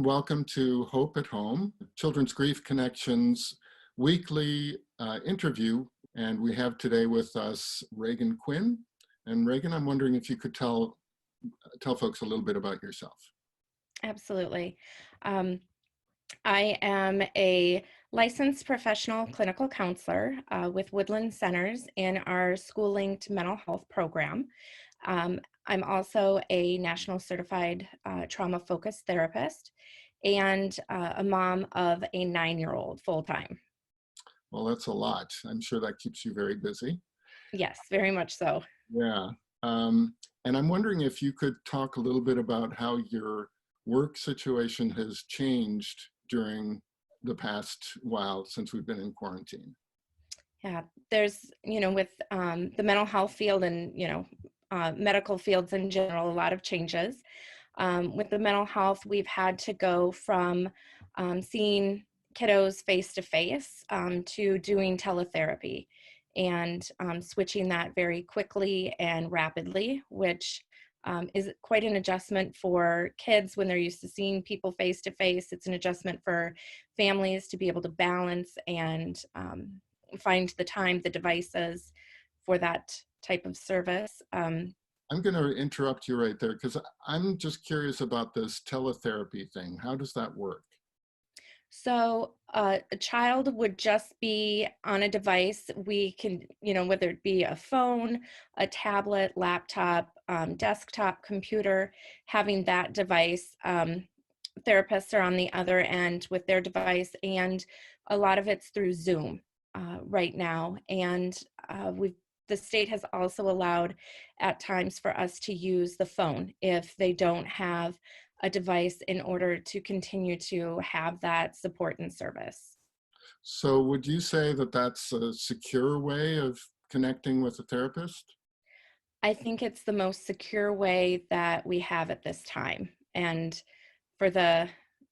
and welcome to Hope at Home, Children's Grief Connections weekly interview. And we have today with us Reagan Quinn. And Reagan, I'm wondering if you could tell folks a little bit about yourself. Absolutely. I am a licensed professional clinical counselor with Woodland Centers in our school-linked mental health program. I'm also a national certified trauma-focused therapist and a mom of a 9-year-old full-time. Well, that's a lot. I'm sure that keeps you very busy. Yes, very much so. Yeah. And I'm wondering if you could talk a little bit about how your work situation has changed during the past while since we've been in quarantine. Yeah, there's, with the mental health field and, medical fields in general, a lot of changes. With the mental health, we've had to go from seeing kiddos face to face to doing teletherapy and switching that very quickly and rapidly, which is quite an adjustment for kids when they're used to seeing people face to face. It's an adjustment for families to be able to balance and find the time, the devices for that type of service. I'm going to interrupt you right there because I'm just curious about this teletherapy thing. How does that work? So a child would just be on a device. We can, whether it be a phone, a tablet, laptop, desktop computer, having that device. Therapists are on the other end with their device, and a lot of it's through Zoom right now. And the state has also allowed at times for us to use the phone if they don't have a device in order to continue to have that support and service. So would you say that that's a secure way of connecting with a therapist? I think it's the most secure way that we have at this time. And for the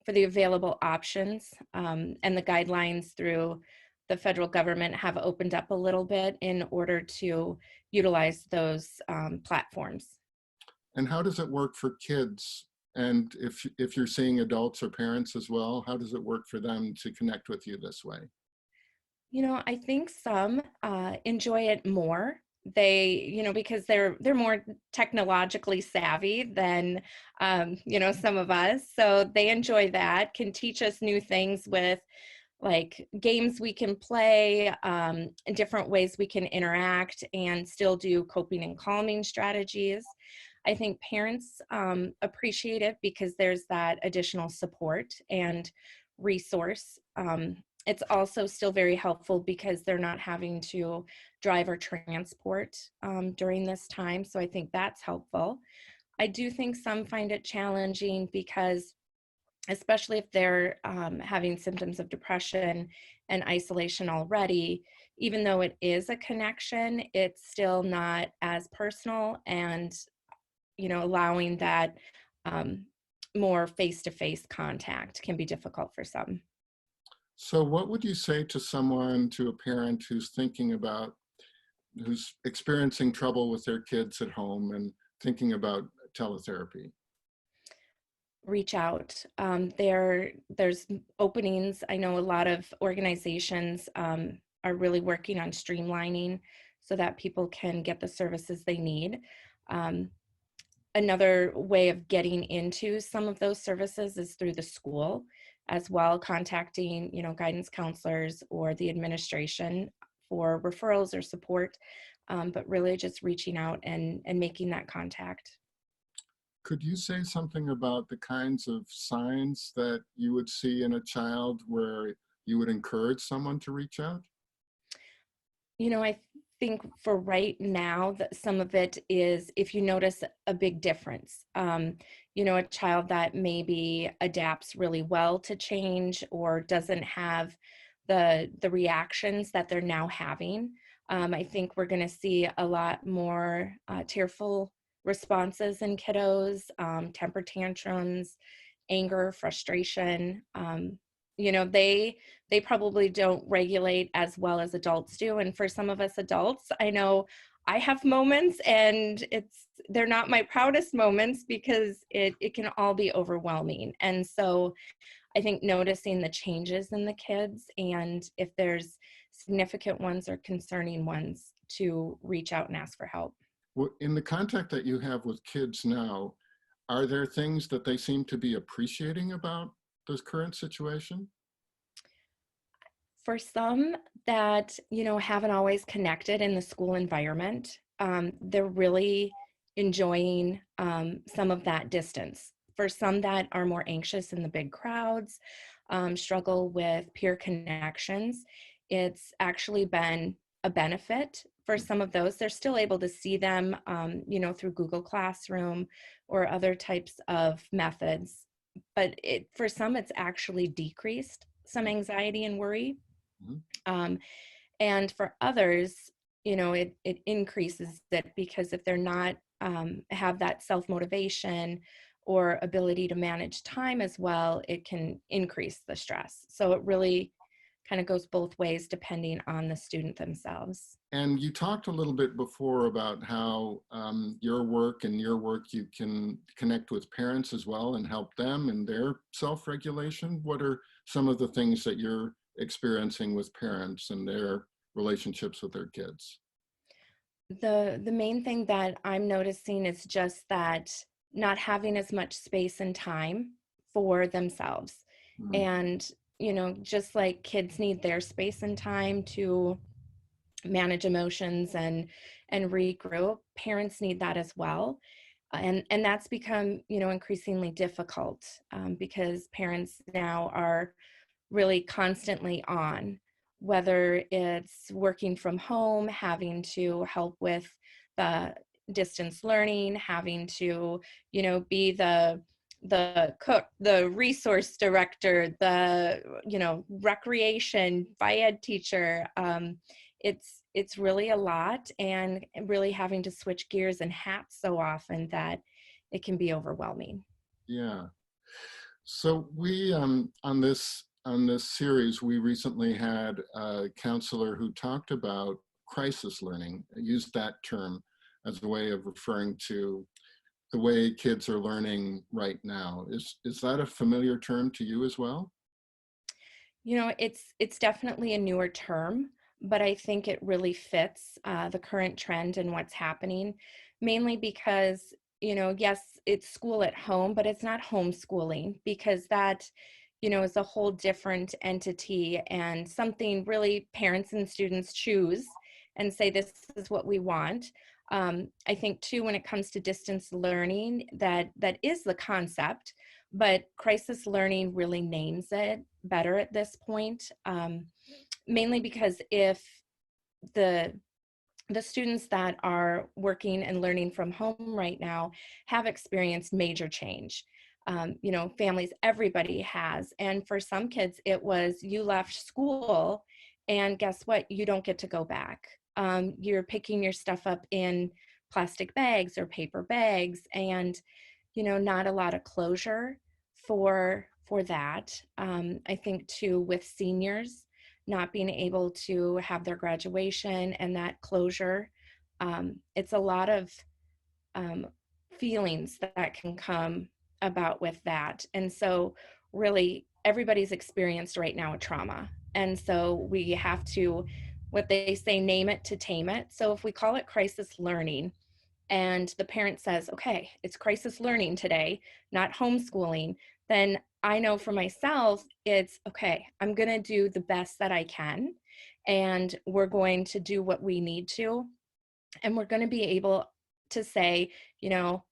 available options and the guidelines through the federal government have opened up a little bit in order to utilize those platforms. And how does it work for kids? And if you're seeing adults or parents as well, how does it work for them to connect with you this way? I think some enjoy it more. They, because they're more technologically savvy than, some of us. So they enjoy that, can teach us new things with like games we can play, different ways we can interact and still do coping and calming strategies. I think parents appreciate it because there's that additional support and resource. It's also still very helpful because they're not having to drive or transport during this time. So I think that's helpful. I do think some find it challenging because especially if they're having symptoms of depression and isolation already, even though it is a connection, it's still not as personal and, allowing that more face-to-face contact can be difficult for some. So what would you say to someone, to a parent who's experiencing trouble with their kids at home and thinking about teletherapy? Reach out. There's openings. I know a lot of organizations are really working on streamlining so that people can get the services they need. Another way of getting into some of those services is through the school as well, contacting, guidance counselors or the administration for referrals or support, but really just reaching out and making that contact. Could you say something about the kinds of signs that you would see in a child where you would encourage someone to reach out? I think for right now that some of it is if you notice a big difference, a child that maybe adapts really well to change or doesn't have the reactions that they're now having. I think we're going to see a lot more tearful responses in kiddos, temper tantrums, anger, frustration. They probably don't regulate as well as adults do. And for some of us adults, I know I have moments, and they're not my proudest moments because it can all be overwhelming. And so I think noticing the changes in the kids, and if there's significant ones or concerning ones, to reach out and ask for help. Well, in the contact that you have with kids now, are there things that they seem to be appreciating about this current situation? For some that, haven't always connected in the school environment, they're really enjoying some of that distance. For some that are more anxious in the big crowds, struggle with peer connections, it's actually been a benefit for some of those. They're still able to see them, through Google Classroom or other types of methods. But for some, it's actually decreased some anxiety and worry. Mhm. Um, and for others, it increases it, because if they're not have that self-motivation or ability to manage time as well, it can increase the stress. So it really kind of goes both ways depending on the student themselves. And you talked a little bit before about how your work you can connect with parents as well and help them in their self-regulation. What are some of the things that you're experiencing with parents and their relationships with their kids? The main thing that I'm noticing is just that not having as much space and time for themselves. Mhm. And, just like kids need their space and time to manage emotions and regroup, parents need that as well. And that's become, increasingly difficult, because parents now are really constantly on, whether it's working from home, having to help with the distance learning, having to, be the cook, the resource director, the, recreation, ed teacher. It's really a lot, and really having to switch gears and hats so often that it can be overwhelming. Yeah. So we on this series, we recently had a counselor who talked about crisis learning, used that term as a way of referring to the way kids are learning right now. Is that a familiar term to you as well? It's definitely a newer term, but I think it really fits the current trend and what's happening, mainly because, yes, it's school at home, but it's not homeschooling, because that, is a whole different entity and something really parents and students choose and say, this is what we want. I think too, when it comes to distance learning, that is the concept, but crisis learning really names it better at this point, mainly because if the the students that are working and learning from home right now have experienced major change. Families, everybody has. And for some kids, it was, you left school and guess what? You don't get to go back. You're picking your stuff up in plastic bags or paper bags, and not a lot of closure for that. I think too, with seniors not being able to have their graduation and that closure, it's a lot of um, feelings that can come about with that. And so really everybody's experienced right now a trauma. And so we have to, what they say, name it to tame it. So if we call it crisis learning, and the parent says, okay, it's crisis learning today, not homeschooling, then I know for myself, it's okay, I'm going to do the best that I can. And we're going to do what we need to. And we're going to be able to say, you know,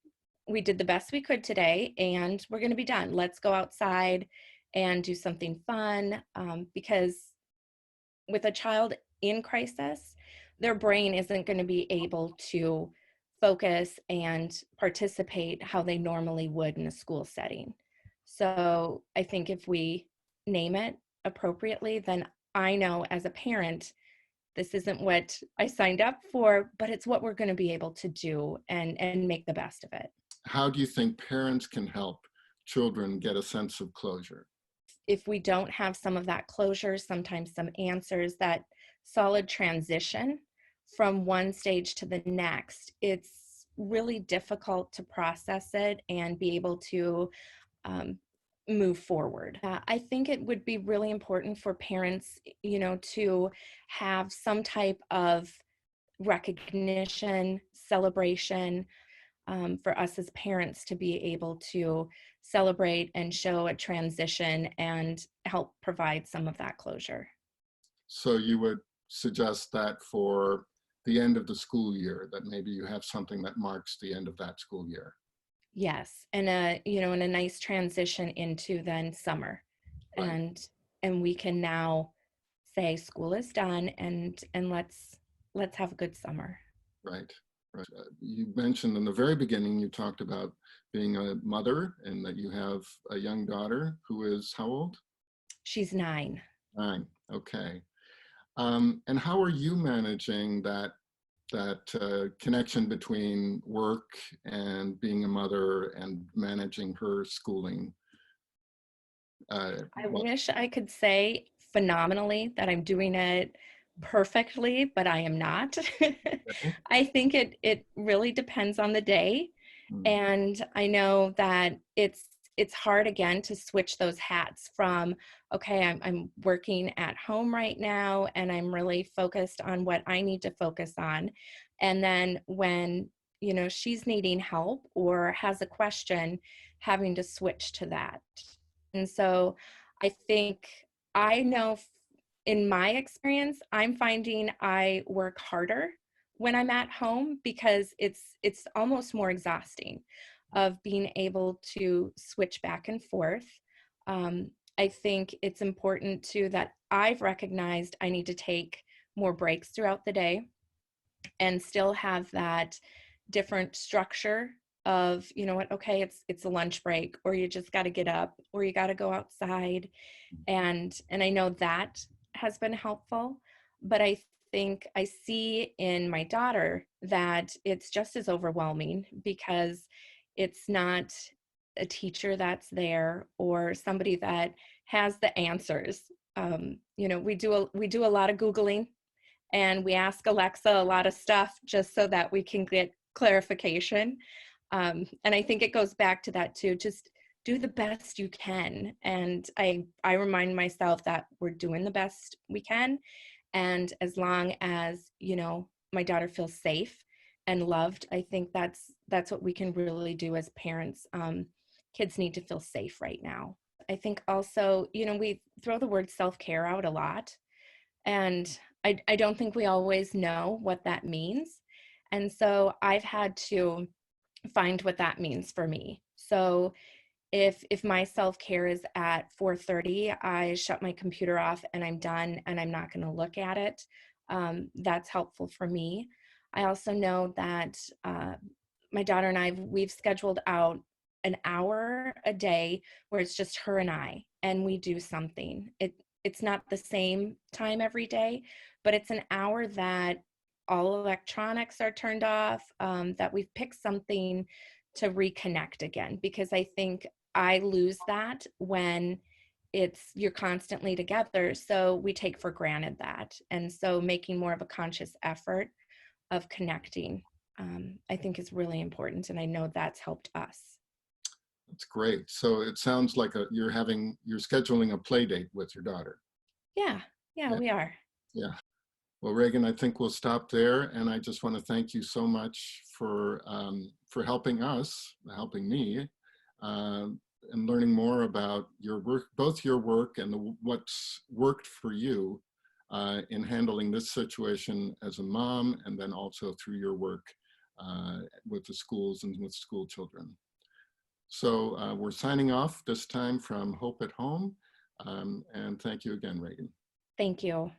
we did the best we could today and we're going to be done. Let's go outside and do something fun. Because with a child in crisis, their brain isn't going to be able to focus and participate how they normally would in a school setting. So I think if we name it appropriately, then I know as a parent, this isn't what I signed up for, but it's what we're going to be able to do and make the best of it. How do you think parents can help children get a sense of closure? If we don't have some of that closure, sometimes some answers, that solid transition from one stage to the next, it's really difficult to process it and be able to um, move forward. I think it would be really important for parents, to have some type of recognition, celebration, for us as parents to be able to celebrate and show a transition and help provide some of that closure. So you would suggest that for the end of the school year, that maybe you have something that marks the end of that school year. Yes, and a nice transition into then summer, Right, and we can now say school is done, and let's have a good summer. right, right. You mentioned in the very beginning, you talked about being a mother and that you have a young daughter who is how old? She's 9. 9. Okay. And how are you managing that connection between work and being a mother and managing her schooling? I What, wish I could say phenomenally that I'm doing it perfectly, but I am not. I think it really depends on the day. mm, And I know that it's hard again to switch those hats from, okay, I'm working at home right now and I'm really focused on what I need to focus on. And then when, she's needing help or has a question, having to switch to that. And so I think I know in my experience, I'm finding I work harder when I'm at home because it's almost more exhausting of being able to switch back and forth. I think it's important too that I've recognized I need to take more breaks throughout the day and still have that different structure of, you know what, okay, it's a lunch break, or you just got to get up, or you got to go outside, and I know that has been helpful. But I think I see in my daughter that it's just as overwhelming because it's not a teacher that's there or somebody that has the answers. We do a lot of Googling, and we ask Alexa a lot of stuff just so that we can get clarification. And I think it goes back to that too. Just do the best you can. And I remind myself that we're doing the best we can. And as long as, my daughter feels safe and loved, I think that's what we can really do as parents. Kids need to feel safe right now. I think also, we throw the word self-care out a lot. And I don't think we always know what that means. And so I've had to find what that means for me. So if my self-care is at 4:30, I shut my computer off and I'm done and I'm not going to look at it. That's helpful for me. I also know that my daughter and we've scheduled out an hour a day where it's just her and I, and we do something. It's not the same time every day, but it's an hour that all electronics are turned off, that we've picked something to reconnect again, because I think I lose that when you're constantly together. So we take for granted that. And so making more of a conscious effort of connecting, I think is really important. And I know that's helped us. that's great. So it sounds like you're scheduling a play date with your daughter. Yeah. Yeah, Yeah, we are. yeah. Well, Reagan, I think we'll stop there, and I just want to thank you so much for helping us, helping me, uh, and learning more about your work, both your work and what's worked for you in handling this situation as a mom, and then also through your work with the schools and with school children. So we're signing off this time from Hope at Home, and thank you again, Reagan. Thank you.